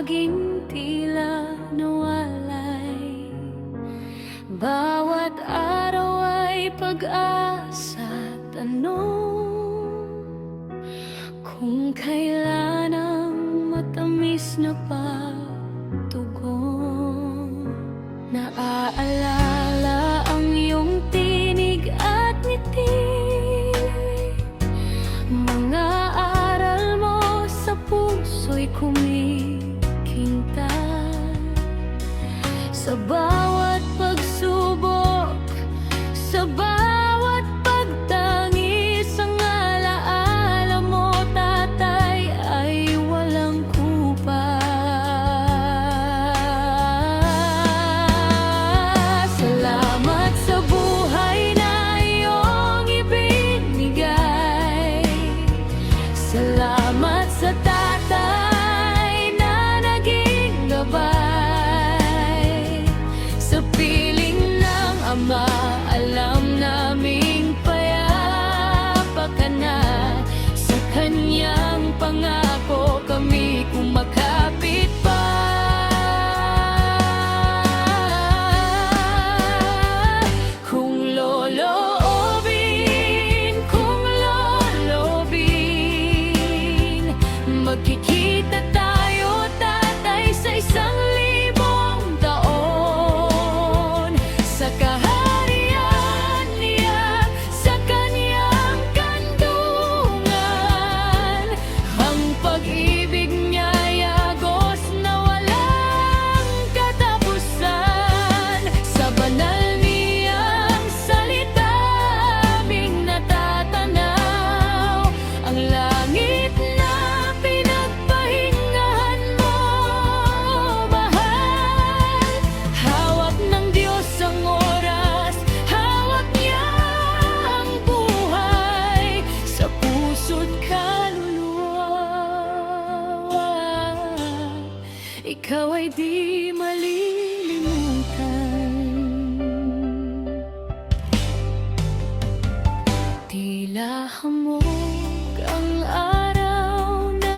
laging tila nawalay. Bawat araw ay pag-asa, tanong kung kailan ang matamis na pagtugon. Naaalala ang iyong tinig at ngiti, mga aral mo sa puso'y kumikintab. Sa bawat pagsubok, sa bawat pagtangis, ang alaala mo, tatay, ay walang kupas. Salamat sa buhay na iyong ibinigay. Salamat sa tatay na naging gabay. Sa piling ng ama, alam naming payapa ka na. Sa kanyang pangako, kami kumakapit pa. Kung loloobin, magkikita tayo, tatay, sa 1,000 taon. Sa kaharian niya, sa kanyang kandungan, ang pag-ibig niya'y agos na walang katapusan. Sa banal niyang salita, aming natatanaw ang langit na pinagpahingahan mo, mahal. Hawak ng Diyos ang oras, hawak niya ang buhay, sa puso't kaluluwa. Ikaw ay di malilimutan. Tila hamon